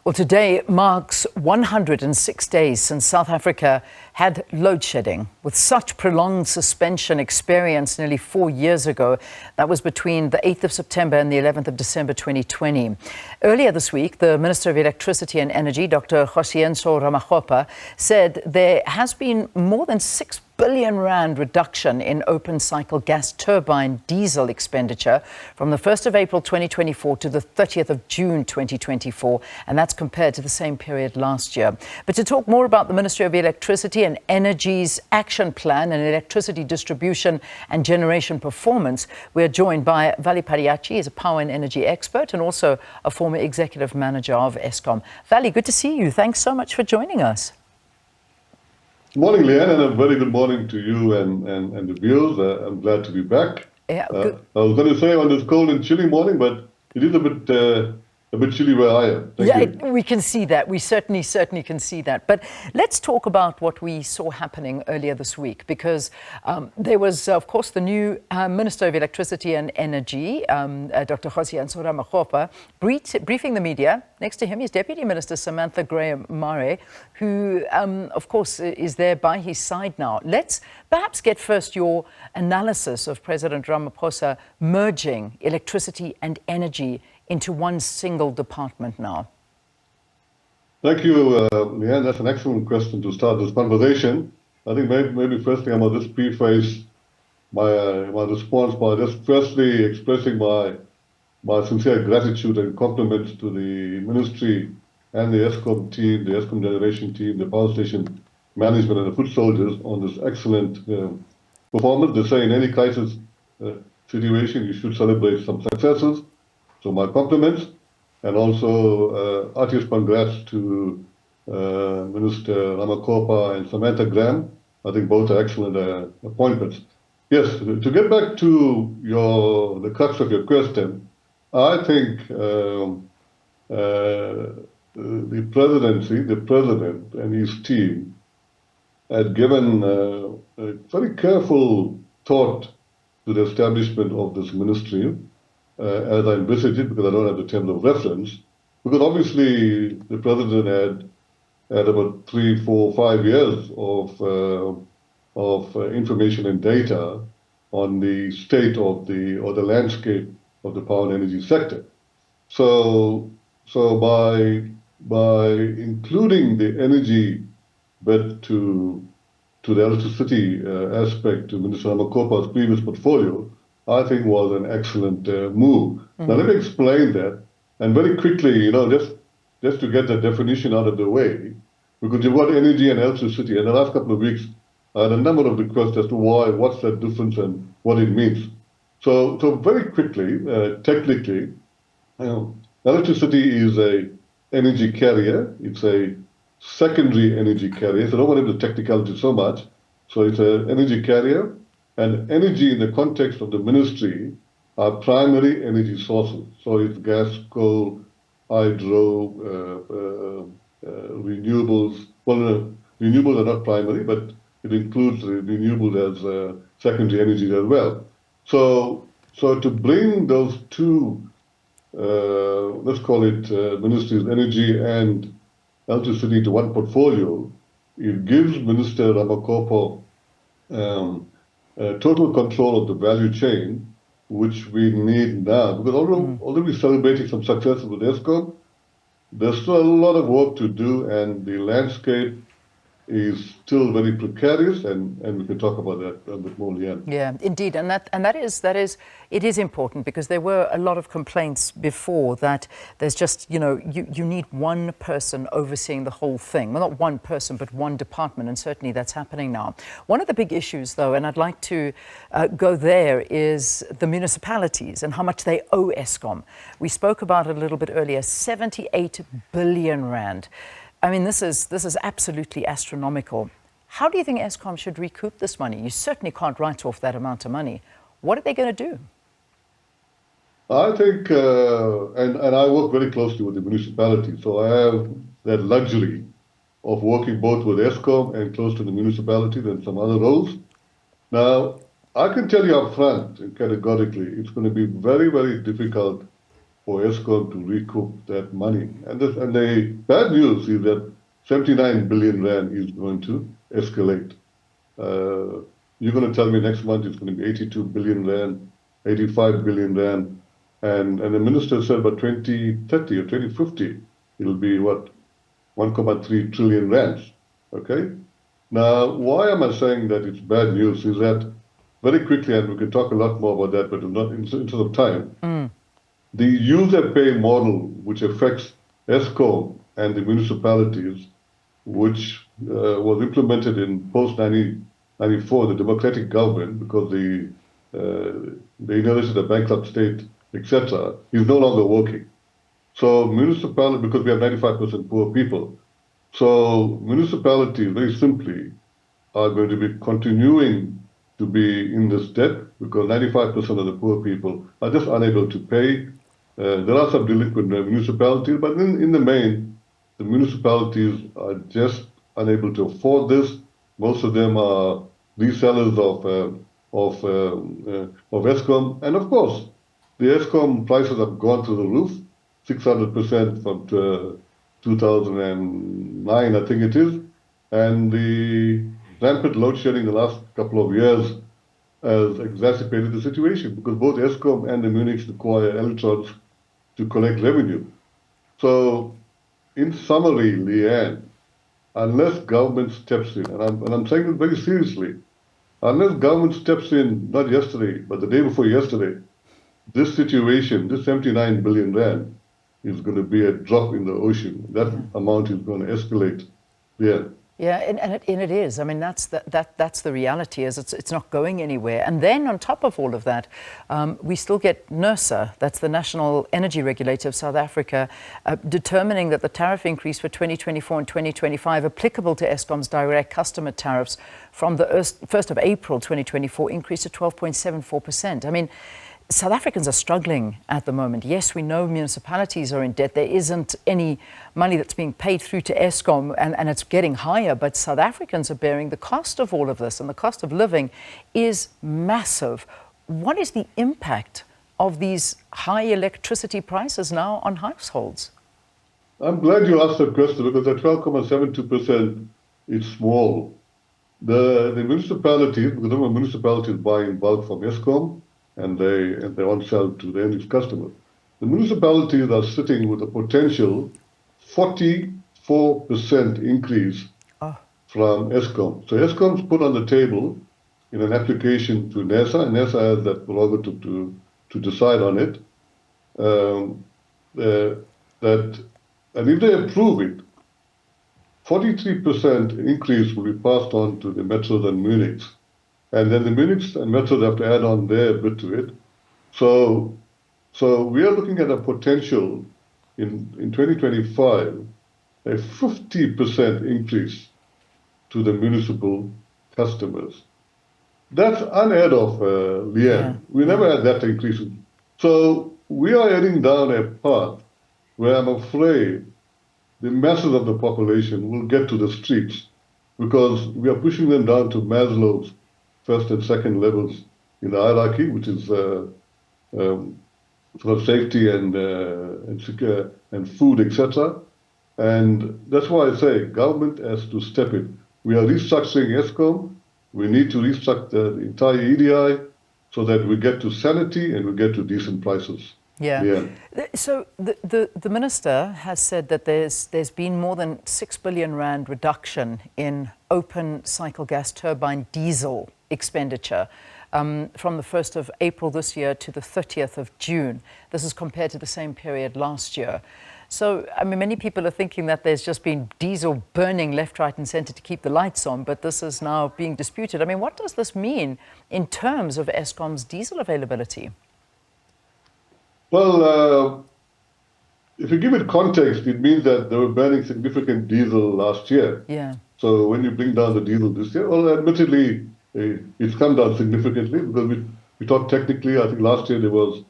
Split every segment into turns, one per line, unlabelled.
Well, today marks 106 days since South Africa had load shedding. With such prolonged suspension experienced nearly 4 years ago, that was between the 8th of September and the 11th of December 2020. Earlier this week, the Minister of Electricity and Energy, Dr. Kgosientsho Ramokgopa, said there has been more than 6 billion rand reduction in open-cycle gas turbine diesel expenditure from the 1st of April 2024 to the 30th of June 2024, and that's compared to the same period last year. But to talk more about the Ministry of Electricity and Energy's action plan and electricity distribution and generation performance, we're joined by Vally Padayachee. He's a power and energy expert and also a former executive manager of Eskom. Vally, good to see you. Thanks so much for joining us.
Good morning, Leanne, and a very good morning to you and the viewers. I'm glad to be back.
Yeah,
I was going to say on this cold and chilly morning, but it is a bit chilly where I am. Thank you.
We can see that. We certainly can see that. But let's talk about what we saw happening earlier this week, because there was, of course, the new Minister of Electricity and Energy, Dr. Kgosientsho Ramokgopa, briefing the media. Next to him is Deputy Minister Samantha Graham-Mare, who, of course, is there by his side now. Let's perhaps get first your analysis of President Ramaphosa merging electricity and energy into one single department now.
Thank you, Leanne. That's an excellent question to start this conversation. I think maybe firstly I must just preface my response by just firstly expressing my sincere gratitude and compliments to the ministry and the Eskom team, the Eskom generation team, the power station management and the foot soldiers on this excellent performance. They say in any crisis situation you should celebrate some successes. So my compliments, and also heartiest congrats to Minister Ramokgopa and Samantha Graham. I think both are excellent appointments. Yes, to get back to the crux of your question, I think the president and his team had given a very careful thought to the establishment of this ministry. As I envisage it, because I don't have the terms of reference, because obviously the president had about 3, 4, 5 years of information and data on the state of the landscape of the power and energy sector. So by including the energy bit to the electricity aspect to Minister Ramokgopa's previous portfolio, I think was an excellent move. Mm-hmm. Now let me explain that, and very quickly, just to get the definition out of the way, because you've got energy and electricity. In the last couple of weeks, I had a number of requests as to what's that difference and what it means. So very quickly, technically, electricity is a energy carrier. It's a secondary energy carrier. So I don't want into the technicality so much. So it's an energy carrier. And energy in the context of the ministry are primary energy sources. So it's gas, coal, hydro, renewables. Well, renewables are not primary, but it includes renewables as secondary energy as well. So to bring those two, let's call it ministries, energy and electricity, to one portfolio, it gives Minister Ramokgopa total control of the value chain, which we need now. Because although we're celebrating some successes with Eskom, there's still a lot of work to do, and the landscape is still very precarious, and we can talk about that a bit more, Leanne.
Yeah, indeed, and that is important, because there were a lot of complaints before that there's just you need one person overseeing the whole thing. Well, not one person, but one department, and certainly that's happening now. One of the big issues, though, and I'd like to go there, is the municipalities and how much they owe Eskom. We spoke about it a little bit earlier. 78 billion rand. I mean, this is absolutely astronomical. How do you think Eskom should recoup this money? You certainly can't write off that amount of money. What are they going to do?
I think, and I work very closely with the municipality, so I have that luxury of working both with Eskom and close to the municipalities and some other roles. Now, I can tell you up front and categorically, it's going to be very, very difficult for Eskom to recoup that money. And the bad news is that 79 billion rand is going to escalate. You're going to tell me next month it's going to be 82 billion rand, 85 billion rand, and the minister said by 2030 or 2050 it'll be what, 1.3 trillion rands. Okay. Now, why am I saying that it's bad news? Is that very quickly, and we can talk a lot more about that, but not in terms of time. The user pay model, which affects Eskom and the municipalities, which was implemented in post-1994, the democratic government, because the inherited a bankrupt state, etc., is no longer working. So municipality, because we have 95% poor people, so municipalities, very simply, are going to be continuing to be in this debt because 95% of the poor people are just unable to pay. There are some delinquent municipalities, but in the main, the municipalities are just unable to afford this. Most of them are resellers of Eskom, and of course, the Eskom prices have gone through the roof, 600% from 2009, I think it is, and the rampant load shedding the last couple of years has exacerbated the situation because both Eskom and the Munichs require electrons to collect revenue. So, in summary, Leanne, unless government steps in, and I'm saying it very seriously, unless government steps in, not yesterday, but the day before yesterday, this situation, this 79 billion rand, is going to be a drop in the ocean. That amount is going to escalate. Yeah.
Yeah, and it is. I mean, that's the reality. Is it's not going anywhere. And then on top of all of that, we still get NERSA, that's the National Energy Regulator of South Africa, determining that the tariff increase for 2024 and 2025 applicable to Eskom's direct customer tariffs from the 1st of April 2024 increased to 12.74%. I mean, South Africans are struggling at the moment. Yes, we know municipalities are in debt. There isn't any money that's being paid through to Eskom, and it's getting higher, but South Africans are bearing the cost of all of this, and the cost of living is massive. What is the impact of these high electricity prices now on households?
I'm glad you asked that question because at 12.72% is small. The municipalities, because the municipalities buy in bulk from Eskom, and they want to sell to the end customers. The municipalities are sitting with a potential 44% increase from Eskom. So Eskom's put on the table in an application to NERSA, and NERSA has that prerogative to decide on it. And if they approve it, 43% increase will be passed on to the metros and Munichs. And then the Munichs and metros have to add on their bit to it. So we are looking at a potential in 2025, a 50% increase to the municipal customers. That's unheard of, Leanne. Yeah. We never had that increase. So we are heading down a path where I'm afraid the masses of the population will get to the streets because we are pushing them down to Maslow's first and second levels in the hierarchy, which is sort of safety and secure and food, etc. And that's why I say government has to step in. We are restructuring Eskom. We need to restructure the entire EDI so that we get to sanity and we get to decent prices.
Yeah. So the minister has said that there's been more than 6 billion rand reduction in open-cycle gas turbine diesel expenditure from the 1st of April this year to the 30th of June. This is compared to the same period last year. So, I mean, many people are thinking that there's just been diesel burning left, right, and centre to keep the lights on, but this is now being disputed. I mean, what does this mean in terms of Eskom's diesel availability?
Well, if you give it context, it means that they were burning significant diesel last year.
Yeah.
So when you bring down the diesel this year, well, admittedly, it's come down significantly because we talked technically, I think last year there was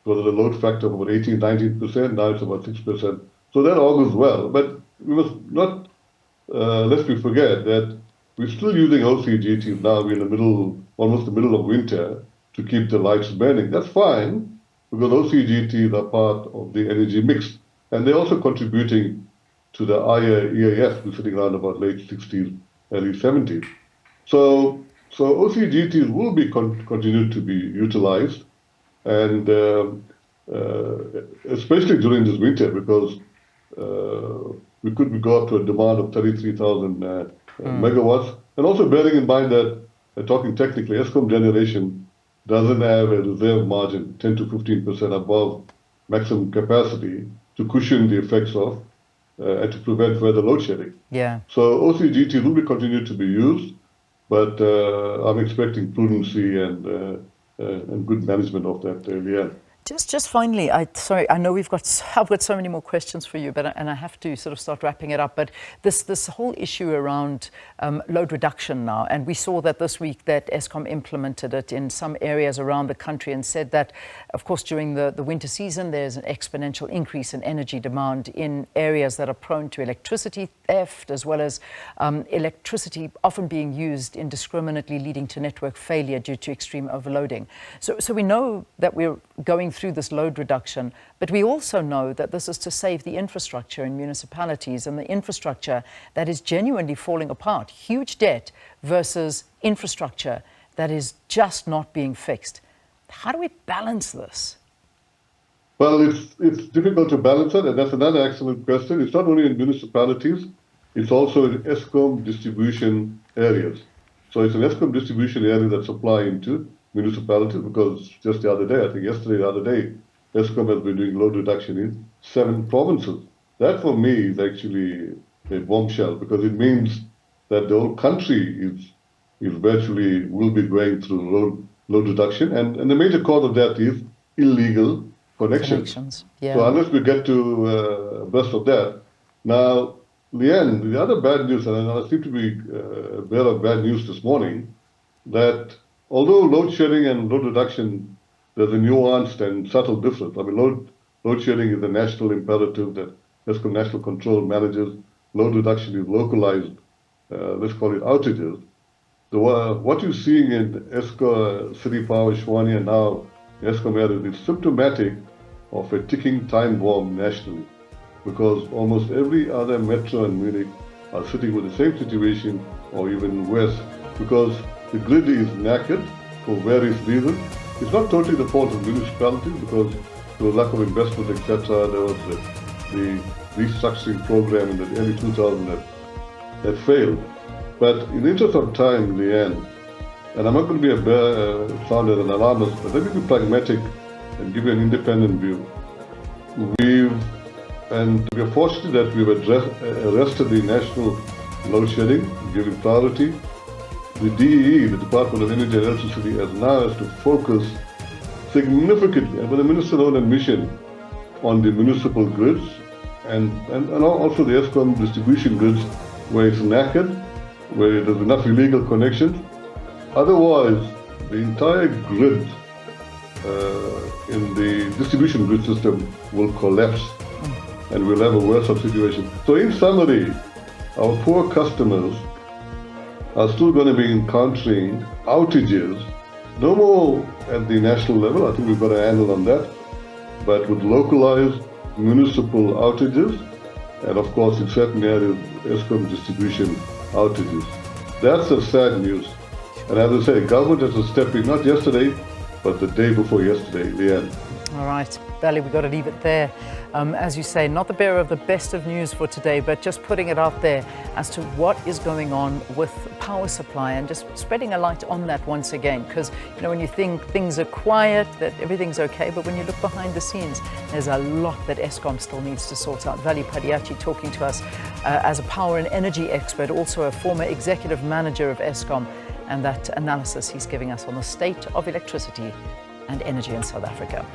a load factor of about 18, 19%, now it's about 6%. So that augurs well. But we must not, lest we forget that we're still using OCGTs now. We're in the middle, almost the middle of winter to keep the lights burning. That's fine. because OCGTs are part of the energy mix, and they're also contributing to the higher EAF, which is sitting around about late 60s, early 70s. So OCGTs will be continued to be utilized, and especially during this winter, because we could go up to a demand of 33,000 megawatts. And also bearing in mind that, talking technically, Eskom generation doesn't have a reserve margin 10 to 15% above maximum capacity to cushion the effects of and to prevent further load shedding.
Yeah.
So OCGT will be continued to be used, but I'm expecting prudency and good management of that area.
Just finally, sorry, I know I've got so many more questions for you, and I have to sort of start wrapping it up. But this whole issue around load reduction now, and we saw that this week that Eskom implemented it in some areas around the country and said that, of course, during the winter season, there's an exponential increase in energy demand in areas that are prone to electricity theft, as well as electricity often being used indiscriminately, leading to network failure due to extreme overloading. So we know that we're going through this load reduction, but we also know that this is to save the infrastructure in municipalities, and the infrastructure that is genuinely falling apart. Huge debt versus infrastructure that is just not being fixed. How do we balance this?
Well, it's difficult to balance it, and that's another excellent question. It's not only in municipalities, it's also in Eskom distribution areas. So it's an Eskom distribution area that supply into municipalities, because just the other day, I think yesterday, the other day, Eskom has been doing load reduction in 7 provinces. That for me is actually a bombshell, because it means that the whole country is virtually will be going through load reduction, and the major cause of that is illegal connections.
Yeah.
So unless we get to burst of that. Now, Leanne, the other bad news, and I seem to be aware of bad news this morning, that although load shedding and load reduction, there's a nuanced and subtle difference. I mean, load shedding is a national imperative that Eskom National Control manages. Load reduction is localized, let's call it outages. What you're seeing in Eskom, City Power, Shwani, and now Eskom area is symptomatic of a ticking time bomb nationally, because almost every other metro and Munich are sitting with the same situation, or even worse, because the grid is knackered for various reasons. It's not totally the fault of municipalities, because there was lack of investment, etc. There was the restructuring program in the early 2000s that failed. But in the interest of time, Leanne, and I'm not going to be sound as an alarmist, but let me be pragmatic and give you an independent view. We are fortunate that we've arrested the national load shedding, giving priority. The DEE, the Department of Energy and Electricity, has to focus significantly, and with the Minister on a mission, on the municipal grids and also the Eskom distribution grids, where it's knackered, where there's enough illegal connections. Otherwise, the entire grid in the distribution grid system will collapse, and we'll have a worse situation. So in summary, our poor customers are still going to be encountering outages, no more at the national level, I think we've got a handle on that, but with localized municipal outages, and of course in certain areas, Eskom distribution outages. That's the sad news. And as I say, government has to step in, not yesterday, but the day before yesterday, Leanne.
All right, Vally, we've got to leave it there. As you say, not the bearer of the best of news for today, but just putting it out there as to what is going on with power supply, and just spreading a light on that once again. Because, you know, when you think things are quiet, that everything's okay, but when you look behind the scenes, there's a lot that Eskom still needs to sort out. Vally Padayachee talking to us as a power and energy expert, also a former executive manager of Eskom, and that analysis he's giving us on the state of electricity and energy in South Africa.